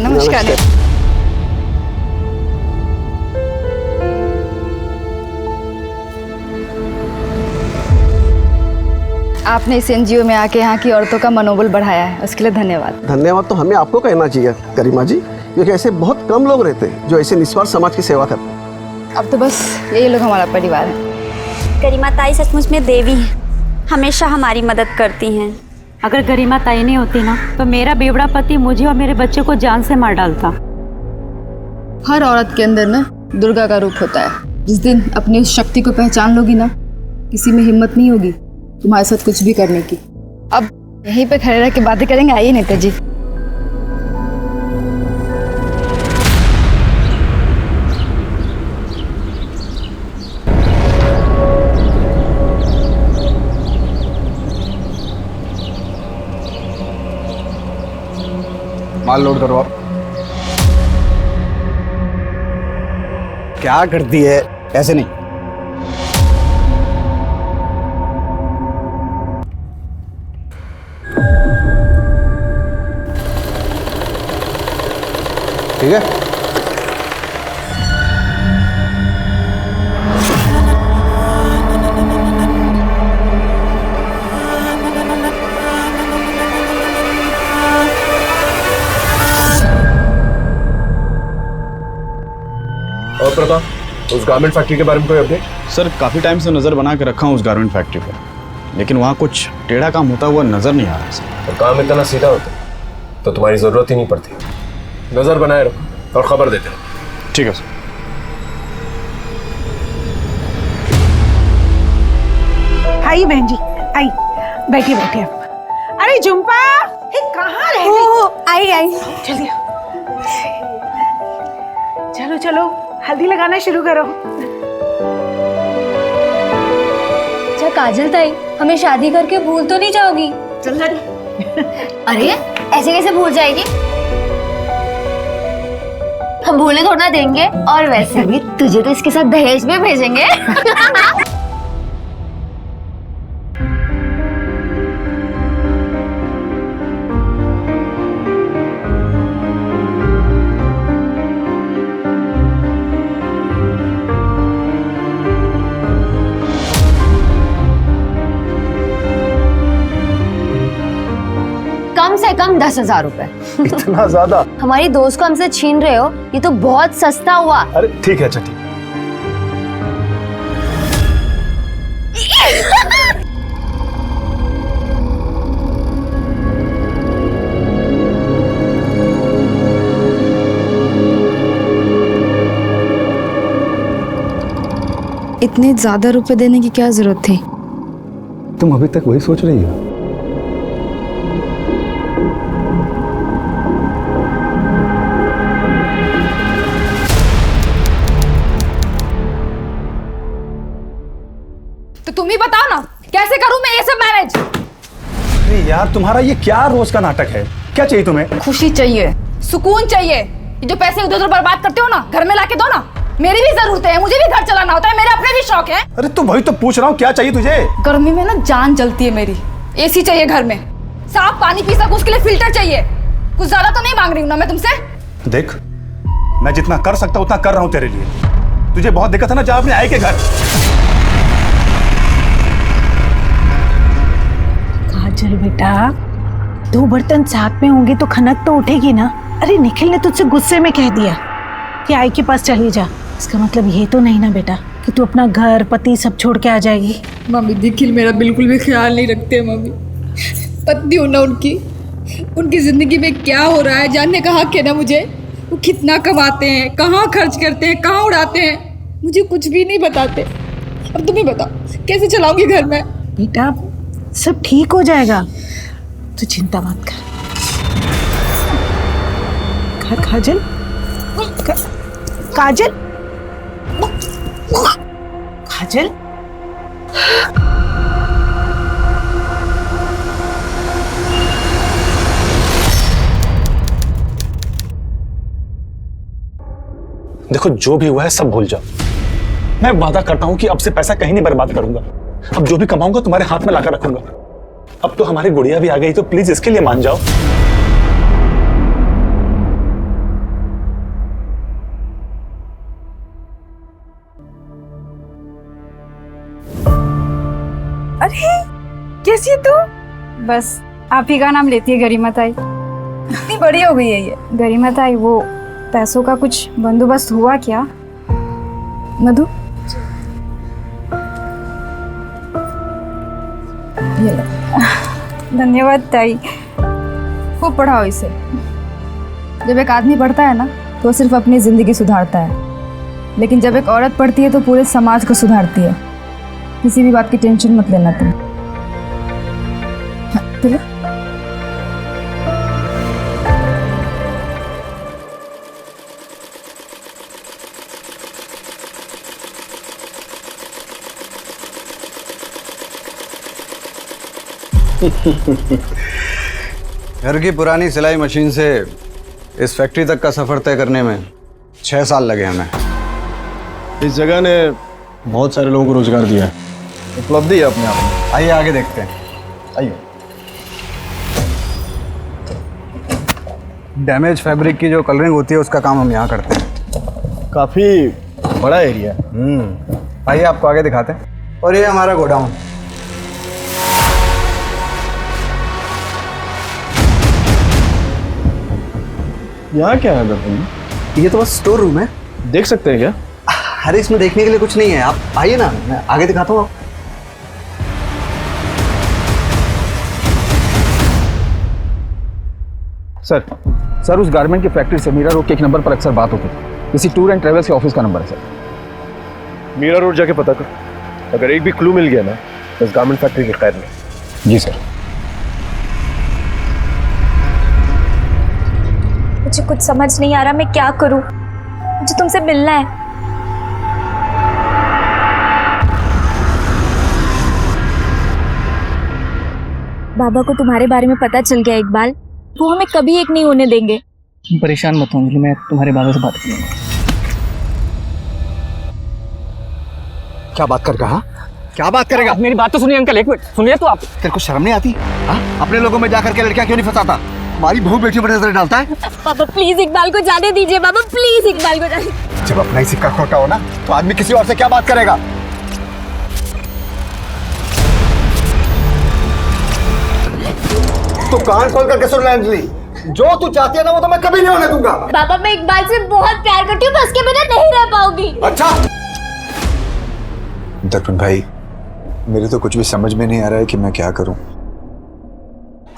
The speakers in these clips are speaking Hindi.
नमस्कार। आपने इस एनजीओ में आके यहाँ की औरतों का मनोबल बढ़ाया है, उसके लिए धन्यवाद। धन्यवाद तो हमें आपको कहना चाहिए करीमा जी, क्योंकि ऐसे बहुत कम लोग रहते हैं जो ऐसे निस्वार्थ समाज की सेवा करते हैं। अब तो बस यही लोग हमारा परिवार है। गरिमा ताई सचमुच में देवी है, हमेशा हमारी मदद करती हैं। अगर गरिमा ताई नहीं होती ना तो मेरा बेवड़ा पति मुझे और मेरे बच्चे को जान से मार डालता। हर औरत के अंदर ना दुर्गा का रूप होता है। जिस दिन अपनी उस शक्ति को पहचान लोगी ना, किसी में हिम्मत नहीं होगी तुम्हारे साथ कुछ भी करने की। अब यहीं पे खड़े रह के बातें करेंगे, आइए नेता जी। माल लोड करवाओ। क्या करती है? ऐसे नहीं। ठीक है। और प्रताप, उस गारमेंट फैक्ट्री के बारे में कोई अपडेट? सर काफ़ी टाइम से नज़र बना के रखा हूँ उस गारमेंट फैक्ट्री पर, लेकिन वहाँ कुछ टेढ़ा काम होता हुआ नज़र नहीं आ रहा सर। और काम इतना सीधा होता तो तुम्हारी ज़रूरत ही नहीं पड़ती। नज़र बनाए रखो और खबर देते रहो। ठीक है सर। आई बहन जी, आई बैठिए बैठिए आप। अरे झुम्पा कहाँ रह गई? आई जल्दी चलो चलो हल्दी लगाना शुरू करो। अच्छा काजल ताई, हमें शादी करके भूल तो नहीं जाओगी? चल अरे ऐसे कैसे भूल जाएगी? हम भूलने थोड़ा ना देंगे, और वैसे भी तुझे तो इसके साथ दहेज में भेजेंगे। कम से कम 10,000 रुपए। इतना ज्यादा? हमारी दोस्त को हमसे छीन रहे हो, ये तो बहुत सस्ता हुआ। अरे ठीक है, अच्छा ठीक। इतने ज्यादा रुपए देने की क्या जरूरत थी? तुम अभी तक वही सोच रही हो? तो तुम ही बताओ ना, कैसे करूं मैं ये सब मैनेज? अरे यार तुम्हारा ये क्या रोज का नाटक है? क्या चाहिए तुम्हें? खुशी चाहिए, सुकून चाहिए। ये जो पैसे उधर उधर बर्बाद करते हो ना, घर में लाके दो ना। मेरी भी जरूरत है, मुझे भी घर चलाना होता है, मेरे अपने भी शौक है। अरे तो वही तो पूछ रहा हूँ, क्या चाहिए तुझे? गर्मी में ना जान जलती है मेरी। एसी चाहिए घर में, साफ पानी पी सकूं उसके लिए फिल्टर चाहिए। कुछ ज्यादा तो नहीं मांग रही हूँ ना मैं तुमसे। देख, मैं जितना कर सकता उतना कर रहा हूँ तेरे लिए। तुझे बहुत दिक्कत है ना, जा अपने आई के घर। काजल बेटा, 2 बर्तन साथ में होंगे तो खनक तो उठेगी ना। अरे निखिल ने तुझसे गुस्से में कह दिया कि आई के पास चली जा, इसका मतलब ये तो नहीं ना बेटा कि तू अपना घर पति सब छोड़ के आ जाएगी। मम्मी, निखिल मेरा बिल्कुल भी ख्याल नहीं रखते मम्मी। पत्नी हूं ना उनकी जिंदगी में क्या हो रहा है जानने का हक है ना मुझे। वो कितना कमाते हैं, कहाँ खर्च करते हैं, कहाँ उड़ाते हैं, मुझे कुछ भी नहीं बताते। अब तुम ही बताओ कैसे चलाऊंगी घर में? बेटा सब ठीक हो जाएगा, तू चिंता मत कर। काजल काजल काजल देखो जो भी हुआ है सब भूल जाओ। मैं वादा करता हूं कि अब से पैसा कहीं नहीं बर्बाद करूंगा। अब जो भी कमाऊंगा तुम्हारे हाथ में लाकर रखूंगा। अब तो हमारी गुड़िया भी आ गई, तो प्लीज इसके लिए मान जाओ। अरे कैसी है तू? बस आप ही का नाम लेती है गरिमा ताई। इतनी बड़ी हो गई है ये। गरिमा ताई, वो पैसों का कुछ बंदोबस्त हुआ क्या? मधु ये लो। धन्यवाद ताई। खूब पढ़ाओ इसे। जब एक आदमी पढ़ता है ना तो वो सिर्फ अपनी जिंदगी सुधारता है, लेकिन जब एक औरत पढ़ती है तो पूरे समाज को सुधारती है। किसी भी बात की टेंशन मत लेना तुम। हाँ, चलो। घर की पुरानी सिलाई मशीन से इस फैक्ट्री तक का सफ़र तय करने में 6 साल लगे हमें। इस जगह ने बहुत सारे लोगों को रोजगार दिया है, उपलब्धि है अपने आप में। आइए आगे देखते हैं, आइए। डैमेज फैब्रिक की जो कलरिंग होती है उसका काम हम यहाँ करते हैं। काफी बड़ा एरिया है। आइए आपको आगे दिखाते हैं। और ये हमारा गोडाउन। यहाँ क्या है दर्पण? ये तो बस स्टोर रूम है। देख सकते हैं क्या? अरे इसमें देखने के लिए कुछ नहीं है, आप आइए ना, मैं आगे दिखाता हूँ। सर उस गारमेंट की फैक्ट्री से मीरा रोड के एक नंबर पर अक्सर बात होती है। किसी टूर एंड ट्रेवल्स के ऑफिस का नंबर है सर। मीरा रोड जाके पता कर, अगर एक भी क्लू मिल गया ना तो इस गारमेंट फैक्ट्री के खैर नहीं। जी सर। मुझे कुछ समझ नहीं आ रहा, मैं क्या करूं? मुझे तुमसे मिलना है। बाबा को तुम्हारे बारे में पता चल गया इकबाल, वो हमें कभी एक नहीं होने देंगे। परेशान मत होंगी, मैं तुम्हारे बाबा से बात करूंगा। क्या बात कर कहा? क्या बात करेगा? मेरी बात तो सुनिए अंकल, एक मिनट सुनिए तो आप। तेरे को शर्म नहीं आती? हाँ, अपने लोगों में जाकर के लड़कियां क्यों नहीं फंसाता? हमारी बहू बेटी पर नजर डालता है। पापा प्लीज इकबाल को जाने दीजिए, बाबा प्लीज इकबाल को जाने। जब अपना ही सिक्का खोटा हो ना तो आदमी किसी और से क्या बात करेगा? तो कान खोल करके सुन ले अंजलि, जो तू चाहती है ना वो तो मैं कभी नहीं होने दूंगा। पापा मैं इकबाल से बहुत प्यार करती हूँ, मैं उसके बिना नहीं रह पाऊंगी। अच्छा दर्पण भाई, मेरे तो कुछ भी समझ में नहीं आ रहा है कि मैं क्या करूं।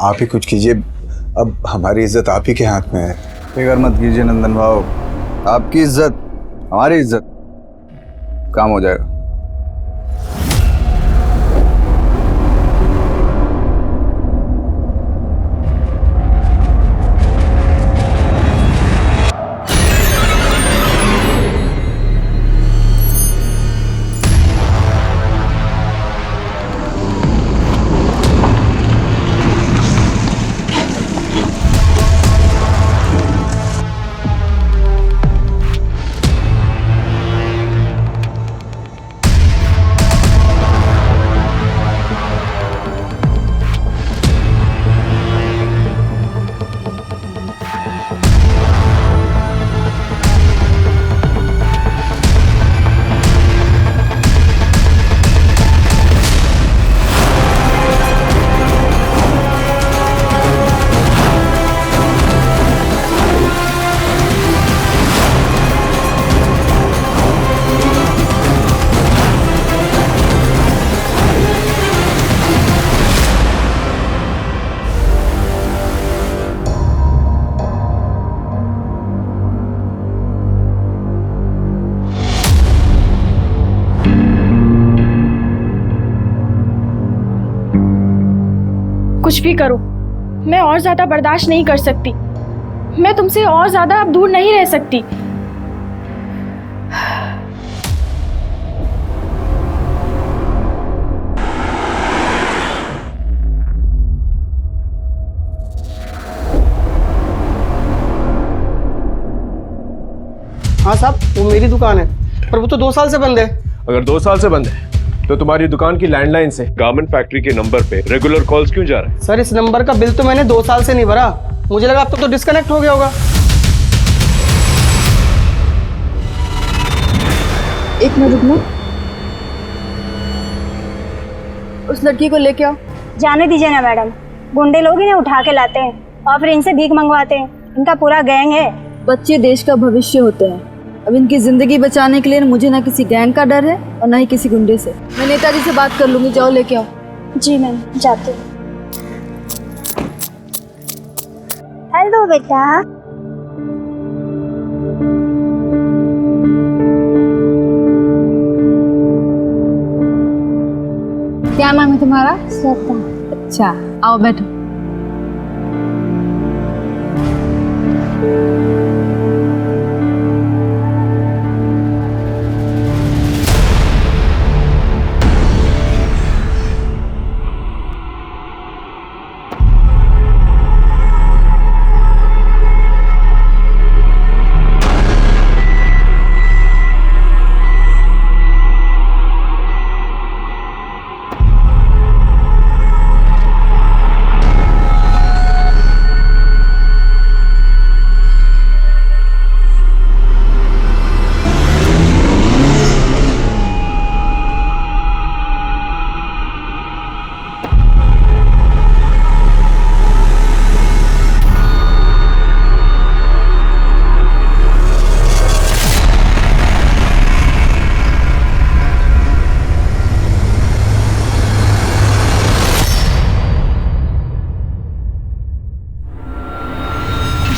आप ही कुछ कीजिए, अब हमारी इज्जत आप ही के हाथ में है। फिक्र मत कीजिए नंदन भाव, आपकी इज्जत हमारी इज्जत, काम हो जाएगा। कुछ भी करो, मैं और ज्यादा बर्दाश्त नहीं कर सकती। मैं तुमसे और ज्यादा अब दूर नहीं रह सकती। हाँ साहब, वो मेरी दुकान है, पर वो तो 2 साल से बंद है। अगर 2 साल से बंद है तो तुम्हारी दुकान की लैंडलाइन से गारमेंट फैक्ट्री के नंबर पे रेगुलर कॉल्स क्यों जा रहे हैं? सर इस नंबर का बिल तो मैंने 2 साल से नहीं भरा, मुझे लगा अब तक तो डिस्कनेक्ट हो गया होगा। एक मिनट रुकना। उस लड़की को लेके आओ। जाने दीजिए ना मैडम, गुंडे लोग इन्हें उठा के लाते हैं और फिर इनसे भीख मंगवाते हैं। इनका पूरा गैंग है। बच्चे देश का भविष्य होते हैं। अब इनकी जिंदगी बचाने के लिए मुझे ना किसी गैंग का डर है और ना ही किसी गुंडे से। मैं नेताजी से बात कर लूंगी, जाओ लेके आओ। जी मैम, जाते हैं। हेलो बेटा। क्या नाम है तुम्हारा? श्रद्धा। अच्छा, आओ बैठो।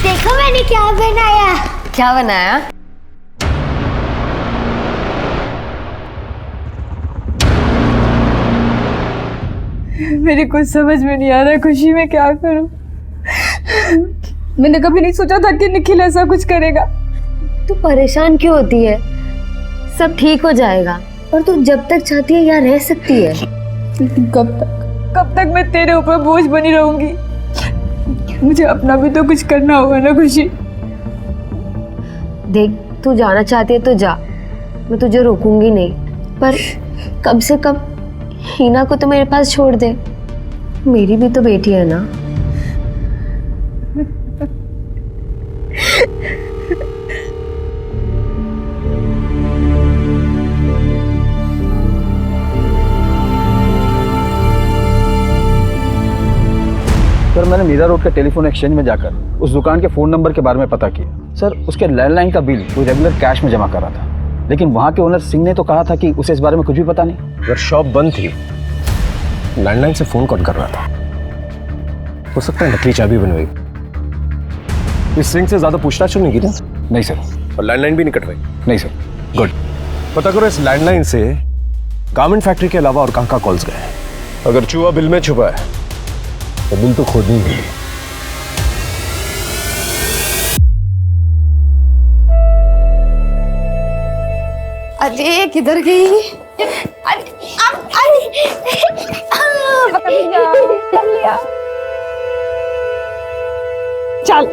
देखो मैंने क्या बनाया। क्या बनाया? मेरे कुछ समझ में नहीं आ रहा खुशी में क्या करूं। मैंने कभी नहीं सोचा था कि निखिल ऐसा कुछ करेगा। तू परेशान क्यों होती है? सब ठीक हो जाएगा और तू जब तक चाहती है यहाँ रह सकती है। कब तक मैं तेरे ऊपर बोझ बनी रहूंगी? मुझे अपना भी तो कुछ करना होगा ना खुशी। देख, तू जाना चाहती है तो जा, मैं तुझे रोकूंगी नहीं, पर कम से कम हीना को तो मेरे पास छोड़ दे। मेरी भी तो बेटी है ना। सर, मैंने मीरा रोड के टेलीफोन एक्सचेंज में जाकर उस दुकान के फ़ोन नंबर के बारे में पता किया। सर, उसके लैंडलाइन का बिल वो रेगुलर कैश में जमा कर रहा था, लेकिन वहाँ के ओनर सिंह ने तो कहा था कि उसे इस बारे में कुछ भी पता नहीं। अगर शॉप बंद थी, लैंडलाइन से फ़ोन कौन कर रहा था? हो सकता है नकली चाबी बनवाई। इस सिंह से ज़्यादा पूछताछ नहीं की ना? नहीं सर। और लैंडलाइन भी नहीं कटवाई? नहीं सर। गुड। पता करो इस लैंडलाइन से गारमेंट फैक्ट्री के अलावा और कहाँ कॉल्स गए। अगर चूहा बिल में छुपा है तो बिल तो खोदनी ही है। अरे किधर गई? चल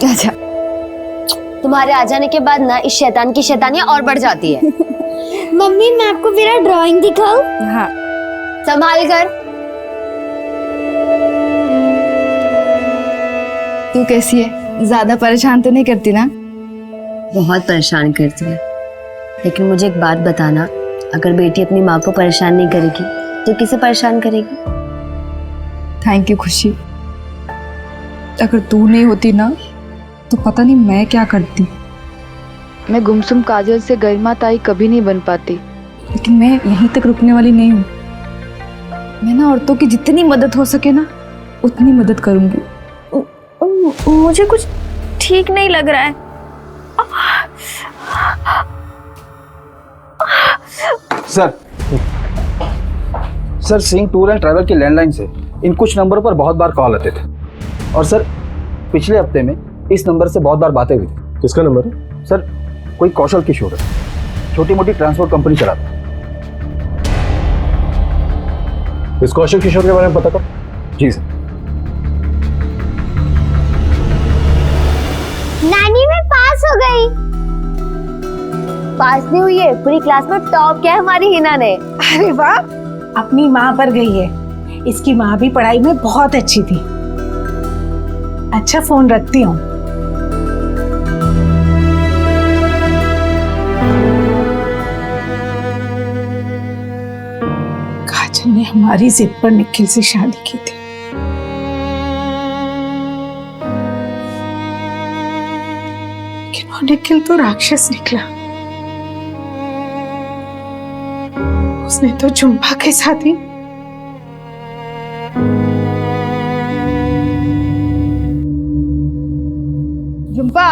अच्छा, तुम्हारे आ जाने के बाद ना इस शैतान की शैतानियां और बढ़ जाती है। मम्मी, मैं आपको मेरा ड्राइंग दिखाऊं? हाँ। संभाल कर। तू कैसी है? ज्यादा परेशान तो नहीं करती ना? बहुत परेशान करती है, लेकिन मुझे एक बात बताना, अगर बेटी अपनी माँ को परेशान नहीं करेगी तो किसे परेशान करेगी? थैंक यू खुशी। अगर तू नहीं होती ना तो पता नहीं मैं क्या करती। मैं गुमसुम काजल से गरिमा ताई कभी नहीं बन पाती, लेकिन मैं यहीं तक रुकने वाली नहीं हूँ। मैं ना औरतों की जितनी मदद हो सके ना उतनी मदद करूँगी। मुझे कुछ ठीक नहीं लग रहा है। Sir, Singh tour and travel की लैंडलाइन से इन कुछ नंबरों पर बहुत बार कॉल आते थे, और सर पिछले हफ्ते में इस नंबर से बहुत बार बातें हुई थी। किसका नंबर है? सर, कोई कौशल किशोर है, छोटी मोटी ट्रांसपोर्ट कंपनी चलाता है। इस कौशल किशोर के बारे में पता कर। जी सर। नानी मैं पास हो गई। पास नहीं हुई है, पूरी क्लास में टॉप किया है हमारी हिना ने। अरे वाह, अपनी माँ पर गई है। इसकी माँ भी पढ़ाई में बहुत अच्छी थी। अच्छा, फोन रखती हूँ। तूने हमारी जिद पर निखिल से शादी की थी। लेकिन वो निखिल तो राक्षस निकला। उसने तो झुम्पा के साथ ही झुम्पा,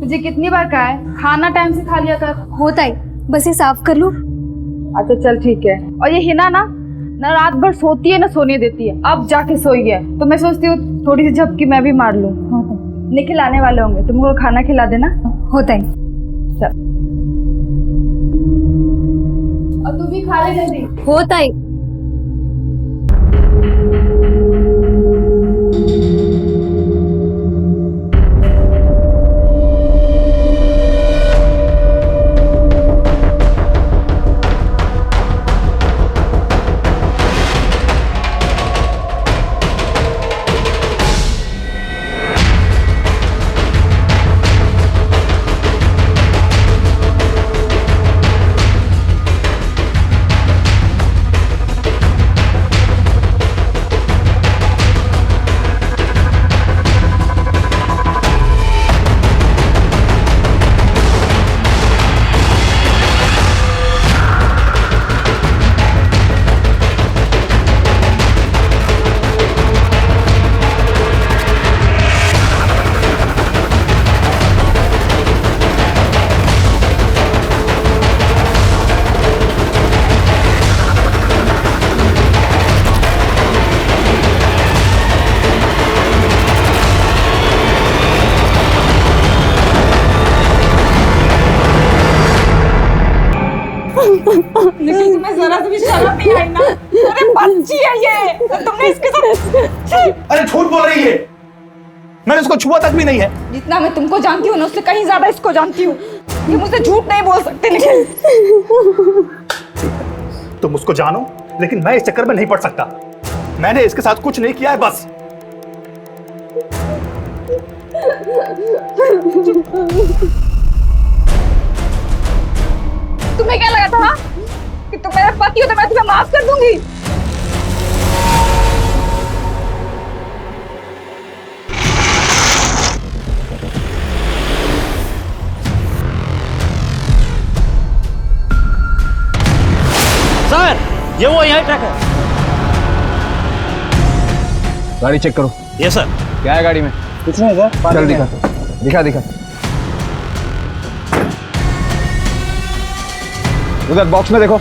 तुझे कितनी बार कहा है खाना टाइम से खा लिया कर। होता है, बस ये साफ कर लूं। अच्छा चल ठीक है। और ये हिना ना रात भर सोती है ना सोने देती है। अब जाके सोई है तो मैं सोचती हूँ थोड़ी सी झपकी मैं भी मार लूँ। निखिल आने वाले होंगे, तुमको खाना खिला देना। होता है। चल और तू भी खा ले जल्दी। होता है। लेकिन तुम्हें जरा सी भी शर्म नहीं आई ना? अरे बच्ची है ये, तुमने इसके साथ। अरे झूठ बोल रही है, मैंने उसको छुआ तक भी नहीं है। जितना मैं तुमको जानती हूँ ना उससे कहीं ज्यादा इसको जानती हूँ। ये मुझसे झूठ नहीं बोल सकते। निखिल तुम उसको जानो, लेकिन मैं इस चक्कर में नहीं पड़ सकता। मैंने इसके साथ कुछ नहीं किया है बस। तुम्हें क्या लगा था कि तुम मेरा पति हो तो मैं तुम्हें माफ कर दूंगी? सर, ये वो यही ट्रक है। गाड़ी चेक करो। ये सर। क्या है गाड़ी में? कुछ नहीं सर। चल दिखा दिखा दिखा। उधर बॉक्स में देखो।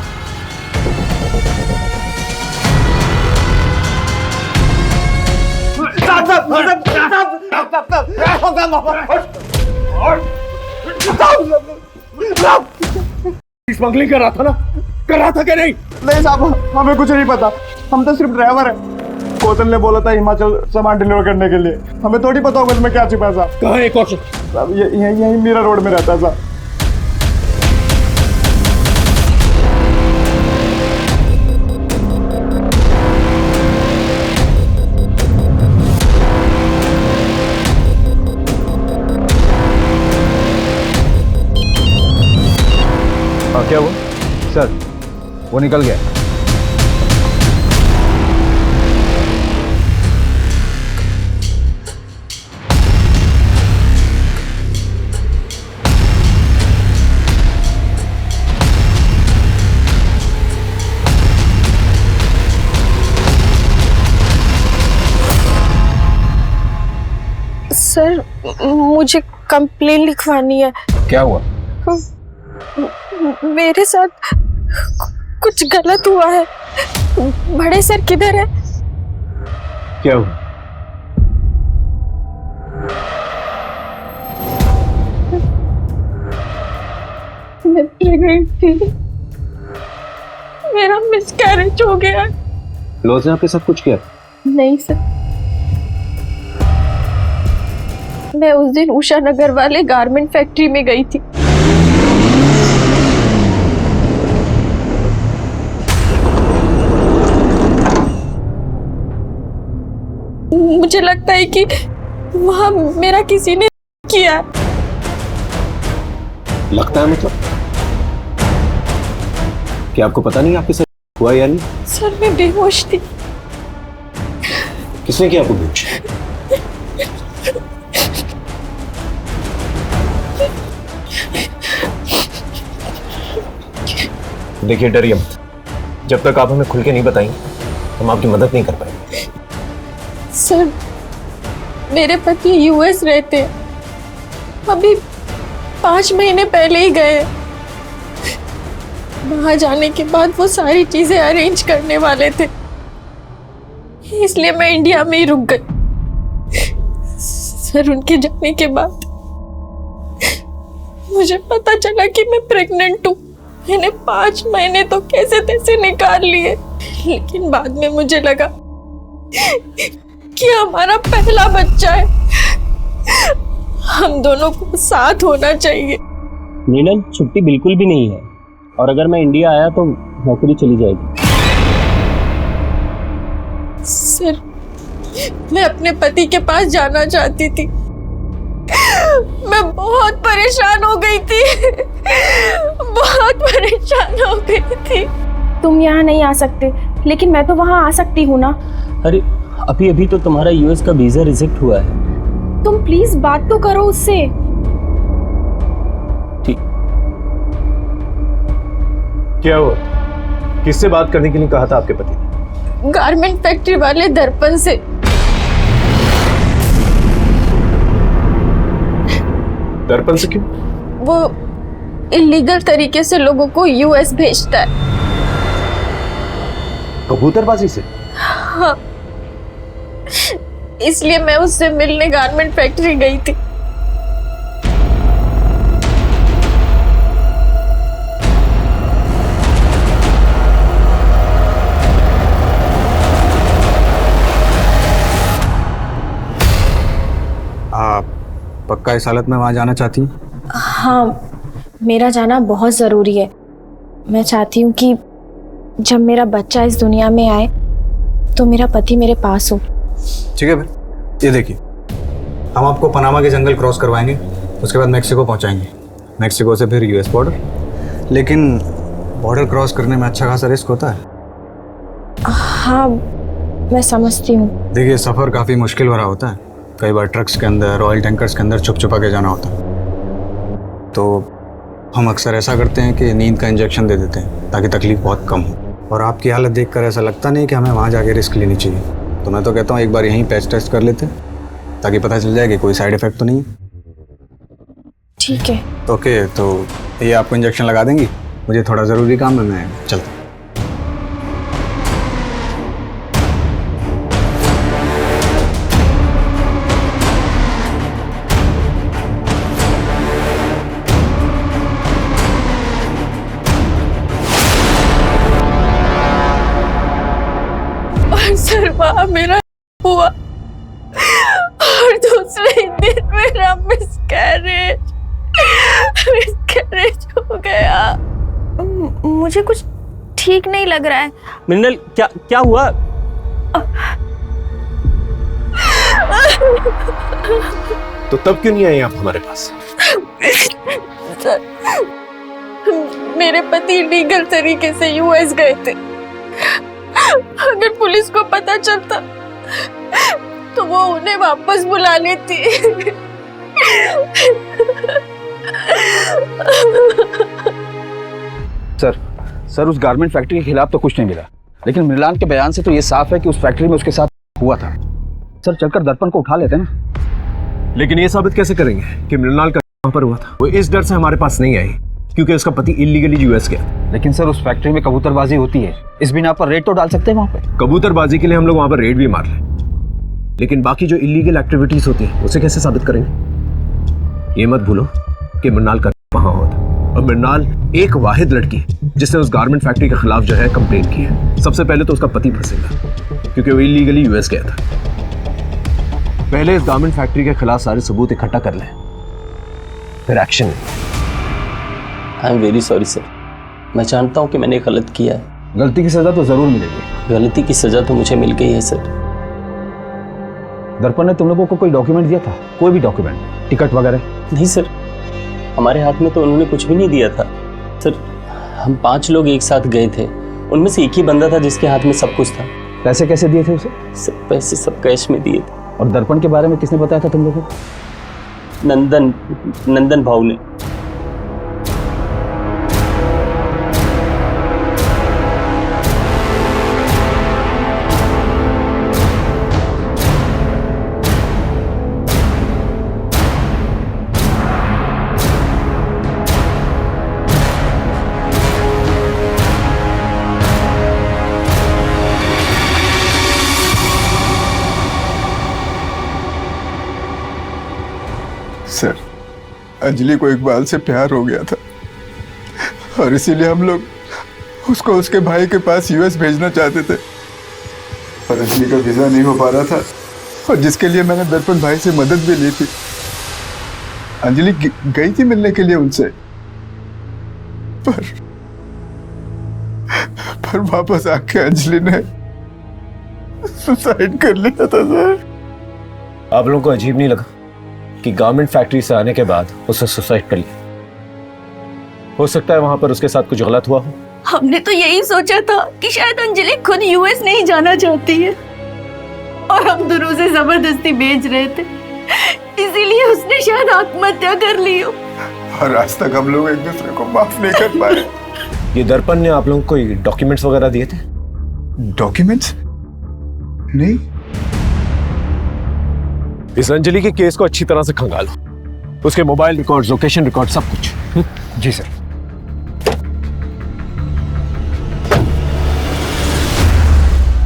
स्मगलिंग कर रहा था ना? कर रहा था कि नहीं? नहीं साहब, हमें कुछ नहीं पता। हम तो सिर्फ ड्राइवर है। कौशल ने बोला था हिमाचल सामान डिलीवर करने के लिए। हमें थोड़ी पता होगा इसमें क्या छिपा है साहब। कहाँ है कौशल? साहब यही मीरा रोड में रहता है साहब। क्या हुआ? सर, वो निकल गया। सर, मुझे कंप्लेन लिखवानी है। क्या हुआ? मेरे साथ कुछ गलत हुआ है। बड़े सर किधर है? क्या हुआ? मैं प्रेग्नेंट थी। मेरा मिसकैरेज हो गया। लोज ने आपके साथ कुछ किया? नहीं सर, मैं उस दिन उषा नगर वाले गारमेंट फैक्ट्री में गई थी। मुझे लगता है कि वहां मेरा किसी ने किया। लगता है मतलब? क्या आपको पता नहीं आपके साथ हुआ या नहीं? सर मैं बेहोश थी। किसने किया आपको बेहोश? देखिए डरिए मत, जब तक आप हमें खुल के नहीं बताएंगे हम आपकी मदद नहीं कर पाएंगे। सर मेरे पति यूएस रहते हैं, अभी 5 महीने पहले ही गए। वहां जाने के बाद वो सारी चीजें अरेंज करने वाले थे, इसलिए मैं इंडिया में ही रुक गई। सर उनके जाने के बाद मुझे पता चला कि मैं प्रेग्नेंट हूँ। मैंने 5 महीने तो कैसे तैसे निकाल लिए, लेकिन बाद में मुझे लगा कि हमारा पहला बच्चा है, हम दोनों को साथ होना चाहिए। मीनल छुट्टी बिल्कुल भी नहीं है, और अगर मैं इंडिया आया तो नौकरी चली जाएगी। सर मैं अपने पति के पास जाना चाहती थी, मैं बहुत परेशान हो गई थी, बहुत परेशान हो गई थी। तुम यहाँ नहीं आ सकते, लेकिन मैं तो वहाँ आ सकती हूँ ना। अरे अभी अभी तो तुम्हारा यूएस का वीजा रिजेक्ट हुआ है। तुम प्लीज बात तो करो उससे। ठीक। क्या हुआ? किससे बात करने के लिए कहा था आपके पति? गारमेंट फैक्ट्री वाले दर्पण से। दर्पण से क्यों? वो इलीगल तरीके से लोगों को यूएस भेजता है। कबूतरबाजी से? हाँ, इसलिए मैं उससे मिलने गारमेंट फैक्ट्री गई थी। आप पक्का इस हालत में वहाँ जाना चाहती हैं? हाँ, मेरा जाना बहुत ज़रूरी है। मैं चाहती हूँ कि जब मेरा बच्चा इस दुनिया में आए तो मेरा पति मेरे पास हो। ठीक है फिर, ये देखिए, हम आपको पनामा के जंगल क्रॉस करवाएंगे, उसके बाद मेक्सिको पहुँचाएंगे, मेक्सिको से फिर यूएस बॉर्डर। लेकिन बॉर्डर क्रॉस करने में अच्छा खासा रिस्क होता है। हाँ मैं समझती हूँ। देखिए सफ़र काफ़ी मुश्किल भरा होता है, कई बार ट्रक्स के अंदर, ऑयल टैंकर्स के अंदर छुप छुपा के जाना होता है। तो हम अक्सर ऐसा करते हैं कि नींद का इंजेक्शन दे देते हैं ताकि तकलीफ बहुत कम हो। और आपकी हालत देखकर ऐसा लगता नहीं कि हमें वहाँ जाके रिस्क लेनी चाहिए, तो मैं तो कहता हूँ एक बार यहीं पैच टेस्ट कर लेते हैं ताकि पता चल जाए कि कोई साइड इफ़ेक्ट तो नहीं है। ठीक है। ओके, तो ये आपको इंजेक्शन लगा देंगी? मुझे थोड़ा ज़रूरी काम है, मैं चलता हूँ। सर वहाँ मेरा हुआ और दूसरे दिन मेरा मिसकैरेज हो गया। मुझे कुछ ठीक नहीं लग रहा है। मिनल क्या क्या हुआ? तो तब क्यों नहीं आए आप हमारे पास? सर मेरे पति लीगल तरीके से यूएस गए थे, अगर पुलिस को पता चलता तो वो उन्हें वापस बुला लेती। सर उस गारमेंट फैक्ट्री के खिलाफ तो कुछ नहीं मिला, लेकिन मृणाल के बयान से तो ये साफ है कि उस फैक्ट्री में उसके साथ हुआ था। सर चलकर दर्पण को उठा लेते हैं ना। लेकिन ये साबित कैसे करेंगे कि मृणाल का वहाँ पर हुआ था? वो इस डर से हमारे पास नहीं आई क्योंकि उसका पति इलीगली यूएस गया। लेकिन सर उस फैक्ट्री में कबूतरबाजी होती है, इस बिना पर रेड तो डाल सकते हैं वहाँ पे। कबूतरबाजी के लिए हम लोग वहाँ पर रेड भी मार रहे, लेकिन बाकी जो इलीगल एक्टिविटीज होती है उसे कैसे साबित करेंगे? ये मत भूलो कि मृणाल का वहाँ हुआ था, और मृणाल एक वाहिद लड़की जिसने उस गारमेंट फैक्ट्री के खिलाफ जो है कंप्लेंट की है। सबसे पहले तो उसका पति फंसेगा क्योंकि वो इलीगली यूएस गया था। पहले इस गारमेंट फैक्ट्री के खिलाफ सारे सबूत इकट्ठा कर लें, फिर एक्शन लें। I am very sorry sir, मैं जानता हूँ कि मैंने गलत किया है। गलती की सजा तो जरूर मिलेगी। गलती की सजा तो मुझे मिल गई है सर। दर्पण ने तुम लोगों को कोई डॉक्यूमेंट दिया था? कोई भी डॉक्यूमेंट, टिकट वगैरह? नहीं सर, हमारे हाथ में तो उन्होंने कुछ भी नहीं दिया था सर। हम 5 लोग एक साथ गए थे, उनमें से एक ही बंदा था जिसके हाथ में सब कुछ था। पैसे कैसे दिए थे उसे? सब पैसे सब कैश में दिए थे। और दर्पण के बारे में किसने बताया था तुम लोगों को? नंदन भाऊ ने। सर, अंजलि को इकबाल से प्यार हो गया था और इसीलिए हम लोग उसको उसके भाई के पास यूएस भेजना चाहते थे, पर अंजलि का वीजा नहीं हो पा रहा था और जिसके लिए मैंने दर्पण भाई से मदद भी ली थी। अंजलि गई थी मिलने के लिए उनसे, पर वापस आके अंजलि ने सुसाइड कर लिया था सर। आप लोगों को अजीब नहीं लगा कि गारमेंट फैक्ट्री से आने के बाद उसने सुसाइड कर लिया? हो सकता है वहां पर उसके साथ कुछ गलत हुआ हो। हमने तो यही सोचा था कि शायद अंजलि खुद यूएस नहीं जाना चाहती है और हम दोनों उसे जबरदस्ती भेज रहे थे, इसीलिए उसने शायद आत्महत्या कर ली हो। और आज तक हम लोग एक दूसरे को माफ नहीं कर पाए। ये दर्पण ने आप लोगों को कोई डॉक्यूमेंट्स वगैरह दिए थे? डॉक्यूमेंट्स? नहीं। इस अंजलि के केस को अच्छी तरह से खंगालो, उसके मोबाइल रिकॉर्ड, लोकेशन रिकॉर्ड, सब कुछ। जी सर।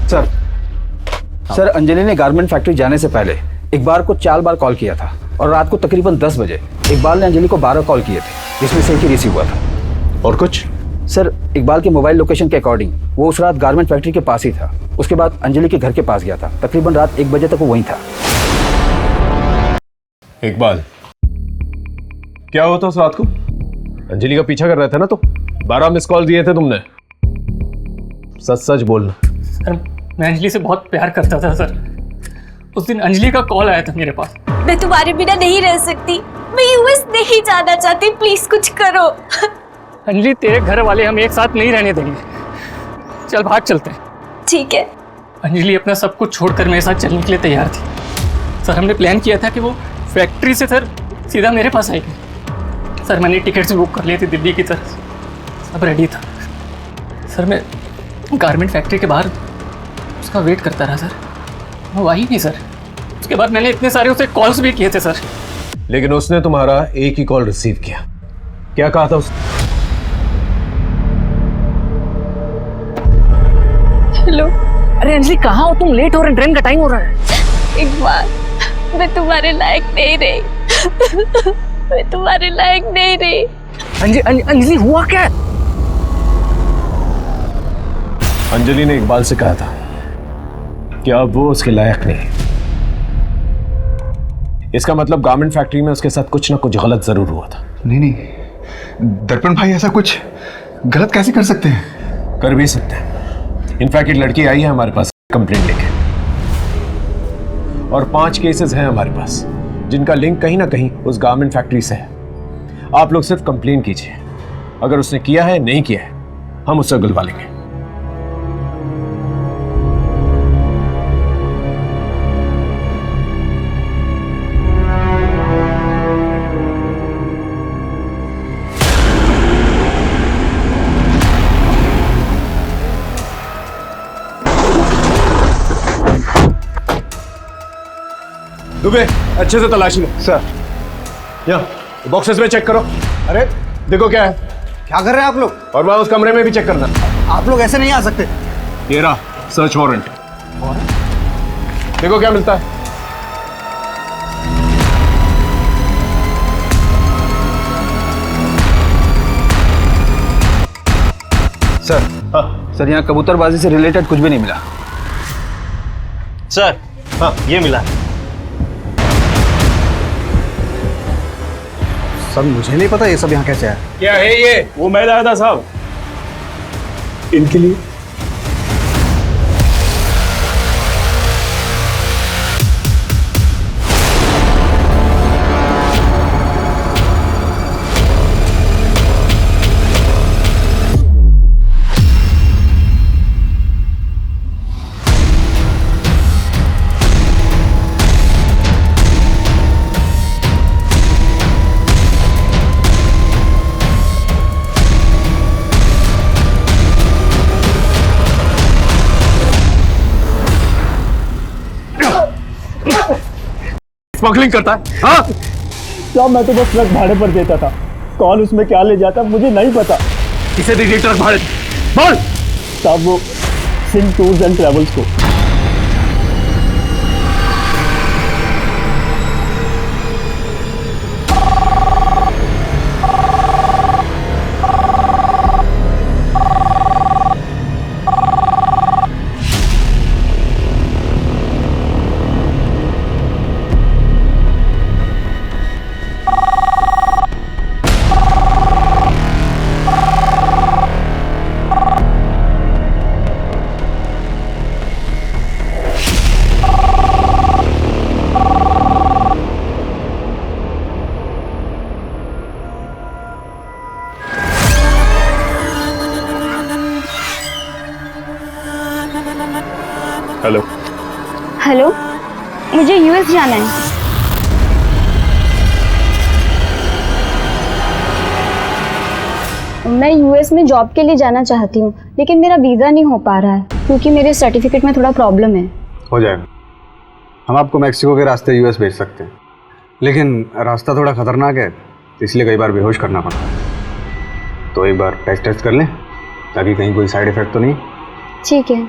सर, अंजलि ने गारमेंट फैक्ट्री जाने से पहले इकबाल को 4 बार कॉल किया था और रात को तकरीबन 10 बजे इकबाल ने अंजलि को 12 कॉल किए थे, जिसमें से एक ही रिसीव हुआ था। और कुछ? सर, इकबाल के मोबाइल लोकेशन के अकॉर्डिंग वो उस रात गारमेंट फैक्ट्री के पास ही था। उसके बाद अंजलि के घर के पास गया था, तकरीबन रात 1 बजे तक वो वहीं था। इकबाल, क्या हुआ था उस रात को? अंजलि का पीछा कर रहे थे ना तो 12 मिस कॉल दिए थे तुमने। सच सच बोलना। सर, मैं अंजलि से बहुत प्यार करता था सर। उस दिन अंजलि का कॉल आया था मेरे पास। मैं तुम्हारे बिना नहीं रह सकती, मैं यूएस नहीं जाना चाहती, प्लीज कुछ करो। अंजलि, तेरे घर वाले हम एक साथ नहीं रहने देंगे, चल भाग चलते हैं। ठीक है। अंजलि अपना सब कुछ छोड़कर मेरे साथ चलने के लिए तैयार थी। सर, हमने प्लान किया था कि वो फैक्ट्री से सर सीधा मेरे पास आएगी। सर, मैंने टिकट्स बुक कर लिए थे दिल्ली की तरफ, सब रेडी था। सर, मैं गारमेंट फैक्ट्री के बाहर उसका वेट करता रहा सर, वो आई नहीं सर। उसके बाद मैंने इतने सारे उसे कॉल्स भी किए थे सर। लेकिन उसने तुम्हारा एक ही कॉल रिसीव किया। क्या कहा था उसने? हेलो। अरे अंजलि, कहाँ हो तुम? लेट हो रहे, ट्रेन का टाइम हो रहा है। इकबाल, मैं तुम्हारे लायक नहीं रही। मैं तुम्हारे लायक नहीं रही। अंजलि, हुआ क्या? अंजलि ने इकबाल से कहा था कि अब वो उसके लायक नहीं। इसका मतलब गारमेंट फैक्ट्री में उसके साथ कुछ ना कुछ गलत जरूर हुआ था। नहीं, दर्पण भाई ऐसा कुछ गलत कैसे कर सकते हैं? कर भी सकते हैं। इनफैक्ट एक लड़की आई है हमारे पास कंप्लेंट लेके, और 5 केसेस हैं हमारे पास जिनका लिंक कहीं ना कहीं उस गारमेंट फैक्ट्री से है। आप लोग सिर्फ कंप्लेन कीजिए, अगर उसने किया है नहीं किया है हम उससे गुलवा लेंगे। दुबे, अच्छे से तलाशी लो। सर। यहाँ बॉक्सेस में चेक करो। अरे देखो क्या है। क्या कर रहे हैं आप लोग? और वहां उस कमरे में भी चेक करना। आप लोग ऐसे नहीं आ सकते। ये रहा सर्च वारंट। देखो क्या मिलता है। सर। हाँ सर, यहाँ कबूतरबाजी से रिलेटेड कुछ भी नहीं मिला। सर, हाँ ये मिला। सर, मुझे नहीं पता ये सब यहाँ कैसे आया। क्या है ये? वो मैं लाया था साहब, इनके लिए। स्मगलिंग करता है? हाँ साहब मैं तो बस ट्रक भाड़े पर देता था, कौन उसमें क्या ले जाता मुझे नहीं पता। किसे दी थी ट्रक भाड़े? बोल। साहब वो सिंह टूर्स एंड ट्रेवल्स को। हेलो हेलो, मुझे यूएस जाना है। मैं यूएस में जॉब के लिए जाना चाहती हूँ, लेकिन मेरा वीज़ा नहीं हो पा रहा है क्योंकि मेरे सर्टिफिकेट में थोड़ा प्रॉब्लम है। हो जाएगा, हम आपको मैक्सिको के रास्ते यूएस भेज सकते हैं, लेकिन रास्ता थोड़ा खतरनाक है इसलिए कई बार बेहोश करना पड़ता है। तो एक बार टेस्ट कर लें ताकि कहीं कोई साइड इफेक्ट तो नहीं। ठीक है।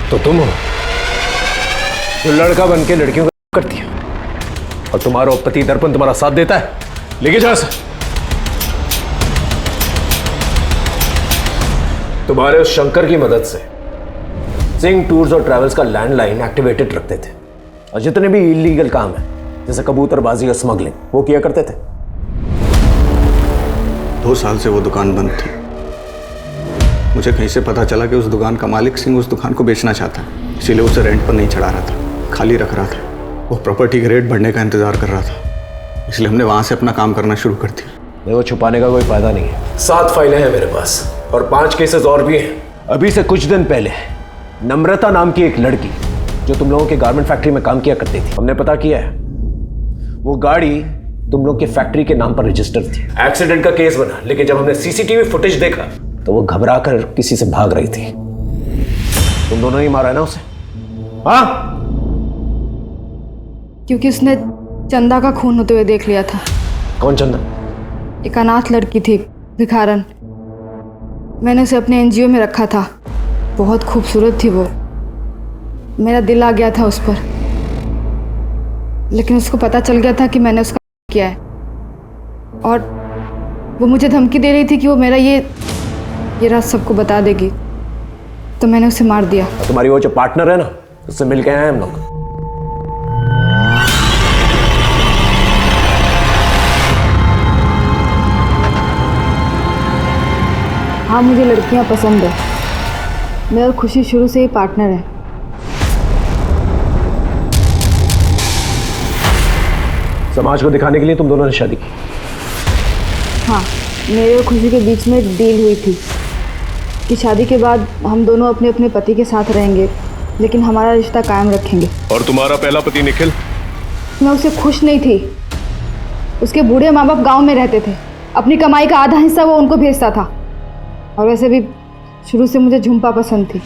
तो तुम हो जो लड़का बन के लड़कियों को करती है और तुम्हारा पति दर्पण तुम्हारा साथ देता है। लेके जाओ सर। तुम्हारे उस शंकर की मदद से सिंह टूर्स और ट्रैवल्स का लैंडलाइन एक्टिवेटेड रखते थे और जितने भी इलीगल काम है जैसे कबूतरबाजी और स्मगलिंग वो किया करते थे। 2 साल से वो दुकान बंद थी। मुझे कहीं से पता चला कि उस दुकान का मालिक सिंह उस दुकान को बेचना चाहता है, इसीलिए उसे रेंट पर नहीं चढ़ा रहा था, खाली रख रहा था। वो प्रॉपर्टी के रेट बढ़ने का इंतजार कर रहा था, इसलिए हमने वहां से अपना काम करना शुरू कर दिया। देखो छुपाने का कोई फायदा नहीं है। 7 फाइलें हैं मेरे पास और 5 केसेस और भी हैं। अभी से कुछ दिन पहले नम्रता नाम की एक लड़की जो तुम लोगों के गारमेंट फैक्ट्री में काम किया करती थी, हमने पता किया है वो गाड़ी तुम लोग के फैक्ट्री के नाम पर रजिस्टर थी। एक्सीडेंट का केस बना, लेकिन जब हमने सीसीटीवी फुटेज देखा तो वो घबरा कर किसी से भाग रही थी। तुम दोनों ही मारा है ना उसे? हाँ, क्योंकि उसने चंदा का खून होते हुए देख लिया था। कौन चंदा? एक अनाथ लड़की थी, भिखारन। मैंने उसे अपने एनजीओ में रखा था, बहुत खूबसूरत थी वो। मेरा दिल आ गया था उस पर, लेकिन उसको पता चल गया था कि मैंने उसका किया है और वो मुझे धमकी दे रही थी कि वो मेरा ये रात सबको बता देगी, तो मैंने उसे मार दिया। तुम्हारी वो जो पार्टनर है ना, उससे मिल के आए हम लोग। हाँ, मुझे लड़कियां पसंद है। मैं और खुशी शुरू से ही पार्टनर है। समाज को दिखाने के लिए तुम दोनों ने शादी की? हाँ, मेरे और खुशी के बीच में डील हुई थी कि शादी के बाद हम दोनों अपने अपने पति के साथ रहेंगे, लेकिन हमारा रिश्ता कायम रखेंगे। और तुम्हारा पहला पति निखिल? मैं उससे खुश नहीं थी। उसके बूढ़े माँ बाप गाँव में रहते थे, अपनी कमाई का आधा हिस्सा वो उनको भेजता था। और वैसे भी शुरू से मुझे झुम्पा पसंद थी।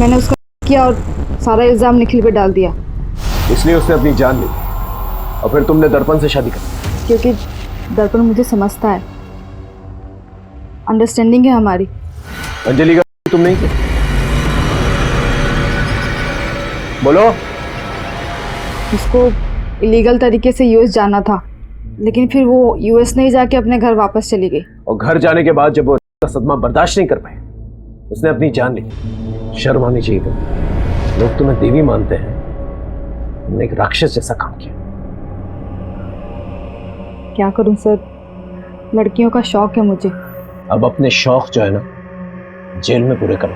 मैंने उसका किया और सारा इल्ज़ाम निखिल पे डाल दिया। इसलिए उसने अपनी जान ली और फिर तुमने दर्पण से शादी कर दी। क्योंकि दर्पण मुझे समझता है, अंडरस्टैंडिंग है हमारी। अंजलि का तुम नहीं थे? बोलो। उसको इलीगल तरीके से यूएस जाना था, लेकिन फिर वो यूएस नहीं जाके अपने घर वापस चली गई। और घर जाने के बाद जब वो सदमा बर्दाश्त नहीं कर पाए, उसने अपनी जान ली। शर्म आनी चाहिए तुम्हें। लोग तुम्हें देवी मानते हैं, तुमने एक राक्षस जैसा काम किया। क्या करूं सर, लड़कियों का शौक है मुझे। अब अपने शौक जो है ना, जेल में पूरे करो।